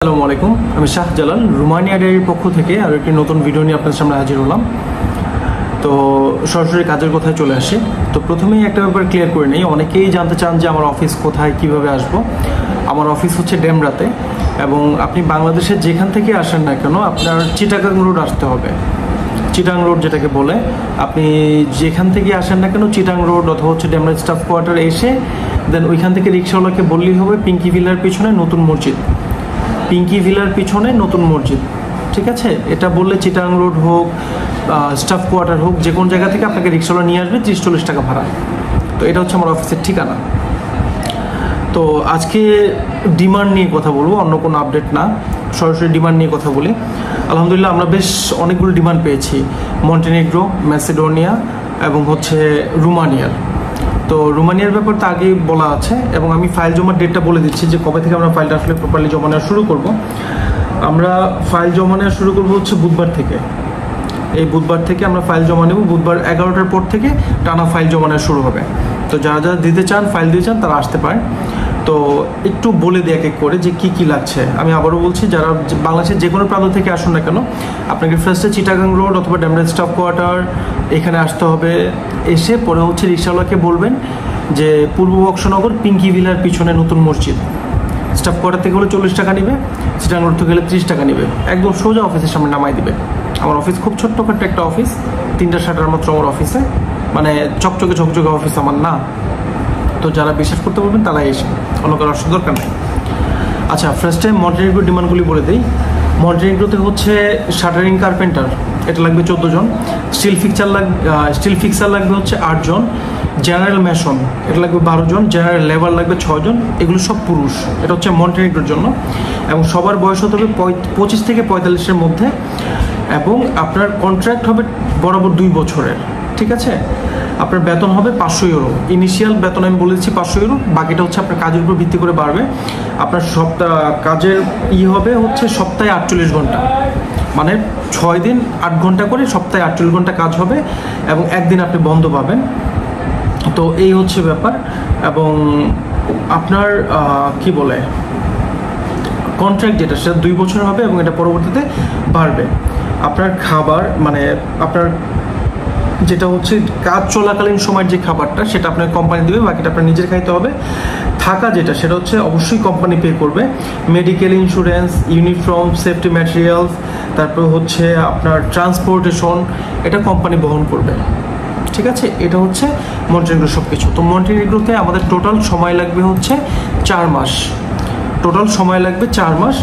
আসসালামু আলাইকুম, আমি শাহজালাল রোমানিয়া ডায়েরির পক্ষ থেকে আর একটি নতুন ভিডিও নিয়ে আপনাদের সামনে হাজির হলাম। তো সরাসরি কাজের কথায় চলে আসি। তো প্রথমেই একটা ব্যাপার ক্লিয়ার করে নিই, অনেকেই জানতে চান যে আমার অফিস কোথায়, কিভাবে আসব। আমার অফিস হচ্ছে ডেমরাতে, এবং আপনি বাংলাদেশের যেখান থেকে আসেন না কেন আপনার চিটাগাং রোড আসতে হবে। চিটাং রোড যেটাকে বলে, আপনি যেখান থেকে আসেন না কেন চিটাং রোড অথবা হচ্ছে ডেমরা স্টাফ কোয়ার্টার এসে দেন ওইখান থেকে রিক্সাওয়ালাকে বললেই হবে পিঙ্কি ভিলার পিছনে নতুন মসজিদ, পিঙ্কি ভিলার পিছনে নতুন মসজিদ। ঠিক আছে, এটা বললে চিটাং রোড হোক স্টাফ কোয়ার্টার হোক যে কোনো জায়গা থেকে আপনাকে রিক্সাওয়ালা নিয়ে আসবে 30-40 টাকা ভাড়া। তো এটা হচ্ছে আমার অফিসের ঠিকানা। তো আজকে ডিমান্ড নিয়ে কথা বলবো, অন্য কোনো আপডেট না, সরাসরি ডিমান্ড নিয়ে কথা বলি। আলহামদুলিল্লাহ আমরা বেশ অনেকগুলো ডিমান্ড পেয়েছি, মন্টেনেগ্রো, ম্যাসেডোনিয়া এবং হচ্ছে রোমানিয়ার। তো রোমানিয়ার ব্যাপার তো আগেই বলা আছে, এবং আমি ফাইল জমার ডেটটা বলে দিচ্ছি যে কবে থেকে আমরা ফাইলটা আসলে প্রপারলি জমা নেওয়া শুরু করব। আমরা ফাইল জমা নেওয়া শুরু করবো হচ্ছে বুধবার থেকে। এই বুধবার থেকে আমরা ফাইল জমা নেব, বুধবার 11টার পর থেকে টানা ফাইল জমা নেওয়া শুরু হবে। তো যারা যারা দিতে চান, ফাইল দিতে চান, তারা আসতে পারেন। তো একটু বলে দিই এক এক করে যে কী কী লাগছে। আমি আবারও বলছি, যারা বাংলাদেশের যে কোনো প্রান্ত থেকে আসুন না কেন আপনাকে ফার্স্টে চিটাগাং রোড অথবা ডেমরা স্টাফ কোয়ার্টার এখানে আসতে হবে। এসে পরে হচ্ছে রিক্সাওয়ালাকে বলবেন যে পূর্ব বক্সনগর পিঙ্কি ভিলার পিছনে নতুন মসজিদ। স্টাফ কোয়ার্টার থেকে হলে 40 টাকা নেবে, চিটাগাং রোড থেকে গেলে 30 টাকা নেবে। একদম সোজা অফিসের সামনে নামাই দিবে। আমার অফিস খুব ছোট্টখাট্ট একটা অফিস, 3টা শাটার মাত্র আমার অফিসে, মানে চকচকে ঝকঝকে অফিস আমার না। তো যারা বিশ্বাস করতে পারবেন তারাই এসে, অন্য কারো আসার দরকার নেই। আচ্ছা, ফার্স্ট টাইম মন্টেনেগ্রো ডিমান্ডগুলি বলে দিই। মন্টেনেগ্রোতে হচ্ছে শাটারিং কার্পেন্টার, এটা লাগবে 14 জন। স্টিল ফিক্সার লাগবে হচ্ছে 8 জন। জেনারেল মেশন এটা লাগবে 12 জন। জেনারেল লেবার লাগবে 6 জন। এগুলো সব পুরুষ, এটা হচ্ছে মন্টেনেগ্রোর জন্য। এবং সবার বয়স হতে হবে 25 থেকে 45-এর মধ্যে, এবং আপনার কন্ট্রাক্ট হবে বরাবর 2 বছরের। ঠিক আছে, আপনার বেতন হবে 500 ইউরো। ইনিশিয়াল বেতন আমি বলেছি 500 ইউরো, বাকিটা হচ্ছে আপনার কাজের উপর ভিত্তি করে বাড়বে। আপনার কাজের হবে হচ্ছে সপ্তাহে 48 ঘন্টা, মানে 6 দিন 8 ঘন্টা করে সপ্তাহে 48 ঘন্টা কাজ হবে, এবং একদিন আপনি বন্ধ পাবেন। তো এই হচ্ছে ব্যাপার। এবং আপনার কি বলে কন্ট্রাক্ট যেটা সেটা 2 বছর হবে, এবং এটা পরবর্তীতে বাড়বে। আপনার খাবার মানে আপনার যেটা হচ্ছে কাজ চলাকালীন সময়ের যে খাবারটা সেটা আপনার কোম্পানি দেবে, বাকিটা আপনার নিজের খাইতে হবে। থাকা যেটা সেটা হচ্ছে অবশ্যই কোম্পানি পে করবে। Medical insurance, uniform, safety materials, তারপর হচ্ছে আপনার ট্রান্সপোর্টেশন, এটা কোম্পানি বহন করবে। ঠিক আছে, এটা হচ্ছে মন্টেনেগ্রো সব কিছু। তো মন্টেনেগ্রোতে আমাদের টোটাল সময় লাগবে হচ্ছে 4 মাস। টোটাল সময় লাগবে 4 মাস,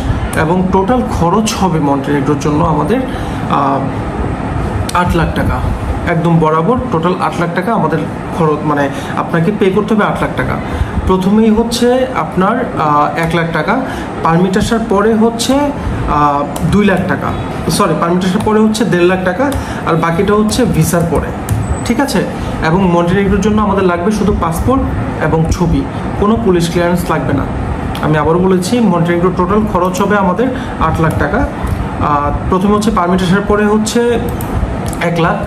এবং টোটাল খরচ হবে মন্টেনেগ্রোর জন্য আমাদের 8 লাখ টাকা। একদম বরাবর টোটাল 8 লাখ টাকা আমাদের খরচ, মানে আপনাকে পে করতে হবে 8 লাখ টাকা। প্রথমেই হচ্ছে আপনার 1 লাখ টাকা, পারমিট আসার পরে হচ্ছে 2 লাখ টাকা, সরি পারমিট আসার পরে হচ্ছে 1.5 লাখ টাকা, আর বাকিটা হচ্ছে ভিসার পরে। ঠিক আছে, এবং মন্টেনেগ্রোর জন্য আমাদের লাগবে শুধু পাসপোর্ট এবং ছবি, কোনো পুলিশ ক্লিয়ারেন্স লাগবে না। আমি আবারও বলেছি, মন্টেনেগ্রোর টোটাল খরচ হবে আমাদের 8 লাখ টাকা। প্রথমে হচ্ছে পারমিট আসার পরে হচ্ছে 1 লাখ,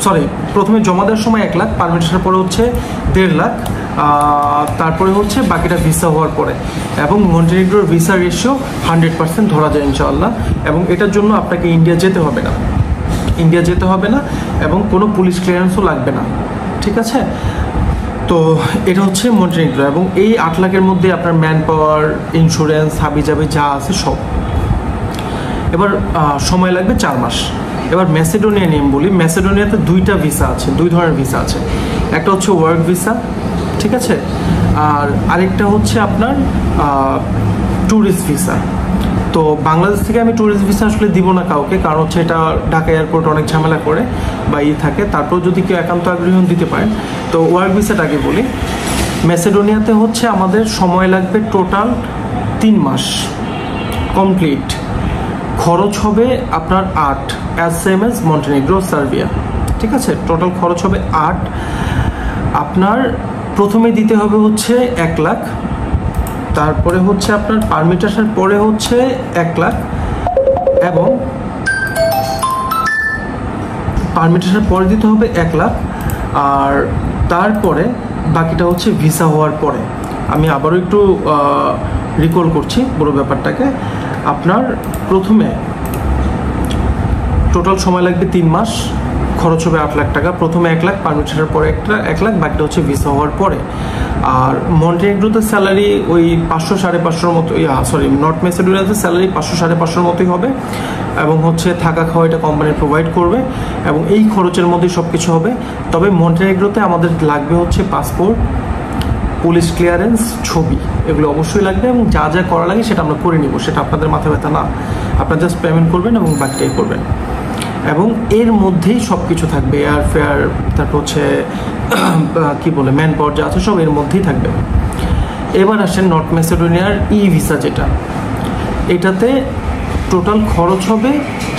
সরি প্রথমে জমা দেওয়ার সময় 1 লাখ, পারমিট আসার পরে হচ্ছে 1.5 লাখ, তারপরে হচ্ছে বাকিটা ভিসা হওয়ার পরে। এবং মন্টেনেগ্রোর ভিসা রেশিও 100% ধরা যায় ইনশাআল্লাহ। এবং এটার জন্য আপনাকে ইন্ডিয়া যেতে হবে না, এবং কোনো পুলিশ ক্লিয়ারেন্সও লাগবে না। ঠিক আছে, তো এটা হচ্ছে মন্টেনেগ্রো। এবং এই 8 লাখের মধ্যে আপনার ম্যান পাওয়ার, ইন্স্যুরেন্স, হাবিজাবি যা আছে সব। এবার সময় লাগবে 4 মাস। এবার ম্যাসেডোনিয়া নিয়ে বলি। ম্যাসেডোনিয়াতে 2টা ভিসা আছে, 2 ধরনের ভিসা আছে। একটা হচ্ছে ওয়ার্ক ভিসা, ঠিক আছে, আর আরেকটা হচ্ছে আপনার ট্যুরিস্ট ভিসা। তো বাংলাদেশ থেকে আমি ট্যুরিস্ট ভিসা আসলে দিব না কাউকে, কারণ হচ্ছে এটা ঢাকা এয়ারপোর্ট অনেক ঝামেলা করে বা থাকে। তারপর যদি কেউ একান্ত আগ্রহী দিতে পারেন। তো ওয়ার্ক ভিসাটা আগে বলি। ম্যাসেডোনিয়াতে হচ্ছে আমাদের সময় লাগবে টোটাল 3 মাস কমপ্লিট। খরচ হবে আপনার 8, সেম এজ মন্টেনেগ্রো, সার্বিয়া। ঠিক আছে, টোটাল খরচ হবে 8। আপনার প্রথমে দিতে হবে হচ্ছে 1 লাখ, তারপরে হচ্ছে আপনার পারমিট আসার পরে হচ্ছে 1 লাখ, এবং পারমিট আসার পরে দিতে হবে 1 লাখ, আর তারপরে বাকিটা হচ্ছে ভিসা হওয়ার পরে। আমি আবারও একটু রিকল করছি পুরো ব্যাপারটাকে। আপনার প্রথমে টোটাল সময় লাগবে 3 মাস, খরচ হবে 8 লাখ টাকা। প্রথমে 1 লাখ, পারমিট আসার পরে 1 লাখ, বাকিটা হচ্ছে ভিসা হওয়ার পরে। আর মন্টেনেগ্রোতে স্যালারি ওই 500-550 মতো, নর্থ ম্যাসেডোনিয়াতে স্যালারি 500-550 মতোই হবে, এবং হচ্ছে থাকা খাওয়া এটা কোম্পানি প্রোভাইড করবে, এবং এই খরচের মধ্যেই সব কিছু হবে। তবে মন্টেনেগ্রোতে আমাদের লাগবে হচ্ছে পাসপোর্ট, পুলিশ ক্লিয়ারেন্স, ছবি, এগুলো অবশ্যই লাগবে, এবং যা যা করা লাগে সেটা আমরা করে নিব, সেটা আপনাদের মাথা ব্যথা না। আপনারা জাস্ট পেমেন্ট করবেন এবং বাকিটাই করবেন, এবং এর মধ্যেই সব কিছু থাকবে, এয়ার ফেয়ার, তারপর হচ্ছে কি বলে ম্যান পাওয়ার যা আছে সব এর মধ্যেই থাকবে। এবার আসেন নর্থ ম্যাসেডোনিয়ার ভিসা, যেটা এটাতে টোটাল খরচ হবে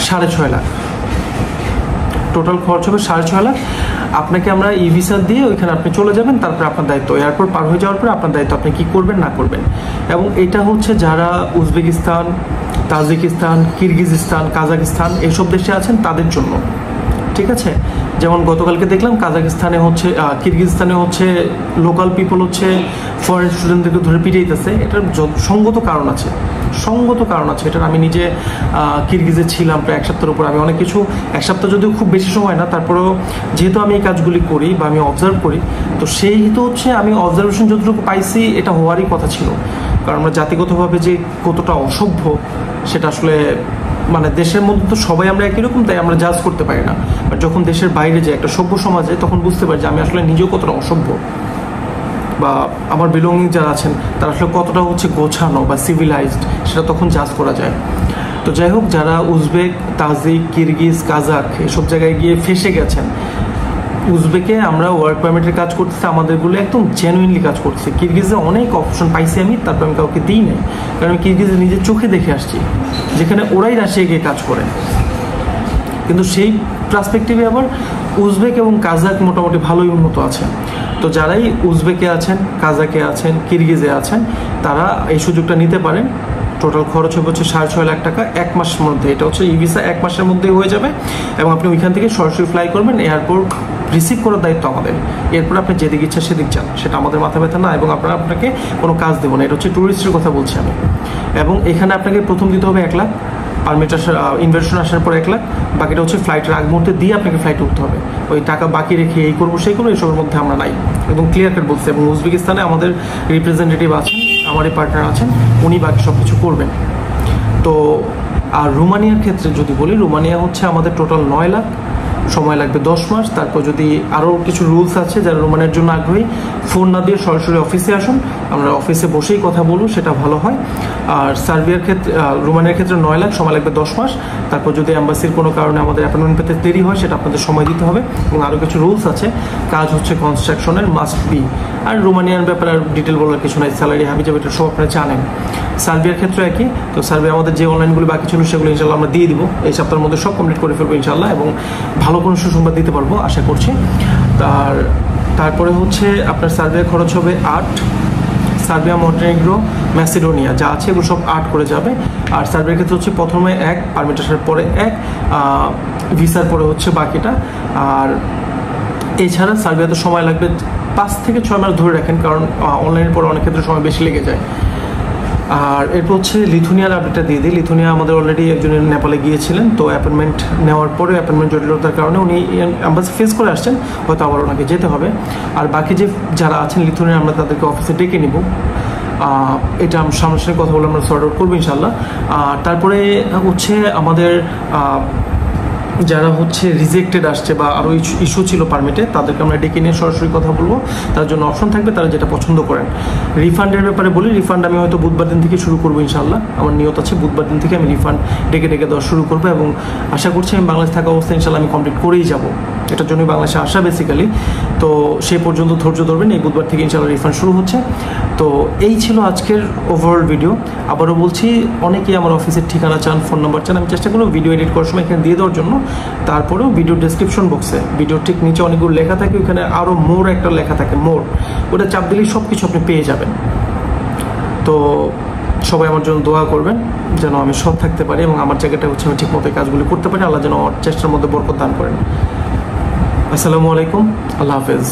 6.5 লাখ। টোটাল খরচ হবে 6.5 লাখ। আপনাকে আমরা ভিসা দিয়ে ওইখানে আপনি চলে যাবেন, তারপরে আপনার দায়িত্ব, এয়ারপোর্ট পার হয়ে যাওয়ার পরে আপনার দায়িত্ব আপনি কী করবেন না করবেন। এবং এটা হচ্ছে যারা উজবেকিস্তান, তাজিকিস্তান, কিরগিজস্তান, কাজাকিস্তান এইসব দেশে আছেন তাদের জন্য, ঠিক আছে। যেমন গতকালকে দেখলাম কাজাকিস্তানে হচ্ছে, কিরগিজস্তানে হচ্ছে লোকাল পিপল হচ্ছে ফরেন স্টুডেন্টদেরকে ধরে পিটাইতেছে। এটার সঙ্গত কারণ আছে, এটার আমি নিজে কিরগিজে ছিলাম প্রায় 1 সপ্তাহের উপর। আমি অনেক কিছু, 1 সপ্তাহ যদিও খুব বেশি সময় না, তারপরেও যেহেতু আমি এই কাজগুলি করি বা আমি অবজার্ভ করি, তো সেই হেতু হচ্ছে আমি অবজারভেশন যতটুকু পাইছি এটা হওয়ারই কথা ছিল। কারণ আমরা জাতিগতভাবে যে কতটা অসভ্য সেটা আসলে মানে দেশের মধ্যে তো সবাই আমরা একই রকম, তাই আমরা জাজ করতে পারি না। বাট যখন দেশের বাইরে যায় একটা সভ্য সমাজে, তখন বুঝতে পারি যে আমি আসলে নিজেও কতটা অসভ্য, বা আমার বিলঙ্গিং যারা আছেন তারা আসলে কতটা হচ্ছে গোছানো বা সিভিলাইজড, সেটা তখন জাজ করা যায়। তো যাই হোক, যারা উজবেক, তাজিক, কিরগিজ, কাজাক এসব জায়গায় গিয়ে ফেসে গেছেন, উজবেকে আমরা ওয়ার্ক পারমিটের কাজ করতেছি, আমাদেরগুলো একদম জেনুইনলি কাজ করছে। কিরগিজে অনেক অপশন পাইছি আমি, তারপর আমি কাউকে দিই নাই, কারণ আমি কিরগিজে নিজের চোখে দেখে আসছি, যেখানে ওরাই রাশিয়া গিয়ে কাজ করে। কিন্তু সেই পার্সপেক্টিভে আবার উজবেক এবং কাজাক মোটামুটি ভালোই উন্নত আছে। তো যারাই উজবেকে আছেন, কাজাকে আছেন, কিরগিজে আছেন, তারা এই সুযোগটা নিতে পারেন। টোটাল খরচ হচ্ছে 6.5 লাখ টাকা 1 মাসের মধ্যে। এটা হচ্ছে ভিসা 1 মাসের মধ্যে হয়ে যাবে, এবং আপনি ওইখান থেকে সরাসরি ফ্লাই করবেন। এয়ারপোর্ট রিসিভ করার দায়িত্ব আমাদের। এরপর আপনি যেদিক ইচ্ছা সেদিক যান, সেটা আমাদের মাথা ব্যথা না, এবং আপনাকে কোনো কাজ দেবো না। এটা হচ্ছে ট্যুরিস্টের কথা বলছি আমি। এবং এখানে আপনাকে প্রথম দিতে হবে 1 লাখ, পারমিট আসার ইনভেস্টন আসার পর 1 লাখ, বাকিটা হচ্ছে ফ্লাইটের আগ মুহূর্তে দিয়ে আপনাকে ফ্লাইটে উঠতে হবে। ওই টাকা বাকি রেখে এই করবো সেই করবো এসবের মধ্যে আমরা নাই, একদম ক্লিয়ার কাট বলছি। এবং উজবেকিস্তানে আমাদের রিপ্রেজেন্টেটিভ আছেন, আমার এই পার্টনার আছেন, উনি বাকি সব কিছু করবেন। তো আর রোমানিয়ার ক্ষেত্রে যদি বলি, রোমানিয়া হচ্ছে আমাদের টোটাল 9 লাখ, সময় লাগবে 10 মাস। তারপর যদি আরও কিছু রুলস আছে, যারা রোমানিয়ার জন্য আগ্রহী, ফোন না দিয়ে সরাসরি অফিসে আসুন, আমরা অফিসে বসেই কথা বলবো, সেটা ভালো হয়। আর সার্বিয়ার ক্ষেত্রে, রোমানিয়ার ক্ষেত্রে 9 লাখ, সময় লাগবে 10 মাস। তারপর যদি অ্যাম্বাসির কোনো কারণে আমাদের অ্যাপয়েন্টমেন্ট পেতে দেরি হয়, সেটা আপনাদের সময় দিতে হবে। এবং আরও কিছু রুলস আছে, কাজ হচ্ছে কনস্ট্রাকশনের মাস্ট বি। আর রোমানিয়ার ব্যাপারে আর ডিটেল বলার কিছু নাই, স্যালারি হাবি যাবে, এটা সব আপনারা জানেন। সার্বিয়ার ক্ষেত্রে একই। তো সার্বিয়া আমাদের যে অনলাইনগুলো বাকি ছিল সেগুলো ইনশাল্লাহ আমরা দিয়ে দিব, এই সপ্তাহের মধ্যে সব কমপ্লিট করে ফেলবো ইনশাল্লাহ, এবং ভালো কোনো সুসংবাদ দিতে পারবো আশা করছি। তারপরে হচ্ছে আপনার সার্বিয়া খরচ হবে 8, সার্বিয়া, মন্টেনেগ্রো, ম্যাসিডোনিয়া যা আছে এগুলো সব 8 করে যাবে। আর সার্বিয়ার ক্ষেত্রে হচ্ছে প্রথমে 1, পারমিট আসার পরে 1, ভিসার পরে হচ্ছে বাকিটা। আর এছাড়া সার্বিয়াতে সময় লাগবে 5 থেকে 6 মাস ধরে রাখেন, কারণ অনলাইনের পরে অনেক ক্ষেত্রে সময় বেশি লেগে যায়। আর এরপর হচ্ছে লিথুনিয়ার আপডেটটা দিয়ে দিই। লিথুনিয়া আমাদের অলরেডি একজনের নেপালে গিয়েছিলেন, তো অ্যাপয়েন্টমেন্ট নেওয়ার পরে অ্যাপয়েন্টমেন্ট জটিলতার কারণে উনি অ্যাম্বাসি ফেস করে আসছেন, হয়তো আবার ওনাকে যেতে হবে। আর বাকি যারা আছেন লিথুনিয়া, আমরা তাদেরকে অফিসে ডেকে নিব, এটা সামনাসামনি কথা বলে আমরা সর্ট আউট করবো ইনশাল্লাহ। তারপরে হচ্ছে আমাদের যারা হচ্ছে রিজেক্টেড আসছে বা আরও ইস্যু ছিল পারমিটে, তাদেরকে আমরা ডেকে নিয়ে সরাসরি কথা বলবো, তার জন্য অপশন থাকবে, তারা যেটা পছন্দ করেন। রিফান্ডের ব্যাপারে বলি, রিফান্ড আমি হয়তো বুধবার দিন থেকে শুরু করবো ইনশাল্লাহ। আমার নিয়ত আছে বুধবার দিন থেকে আমি রিফান্ড ডেকে দেওয়া শুরু করবো, এবং আশা করছি আমি বাংলাদেশ থাকা অবস্থায় ইনশাল্লাহ আমি কমপ্লিট করেই যাব। এটার জন্যই বাংলাদেশে আসা বেসিক্যালি। তো সেই পর্যন্ত ধৈর্য ধরবেন, এই বুধবার থেকে ইনশাল্লাহ রিফান্ড শুরু হচ্ছে। তো এই ছিল আজকের ওভারঅল ভিডিও। আবারও বলছি, অনেকেই আমার অফিসের ঠিকানা চান, ফোন নাম্বার চান, আমি চেষ্টা করবো ভিডিও এডিট করার সময় এখানে দিয়ে দেওয়ার জন্য। তারপরেও ভিডিও ডেসক্রিপশন বক্সে, ভিডিও ঠিক নিচে অনেকগুলো লেখা থাকে, ওখানে আরও মোর একটা লেখা থাকে, মোর, ওটা চাপ দিলেই সব কিছু আপনি পেয়ে যাবেন। তো সবাই আমার জন্য দোয়া করবেন যেন আমি সৎ থাকতে পারি, এবং আমার জায়গাটা হচ্ছে আমি ঠিক মতো কাজগুলি করতে পারি। আল্লাহ যেন আমার চেষ্টার মধ্যে বরকত দান করেন। আসসালামু আলাইকুম, আল্লাহ হাফেজ।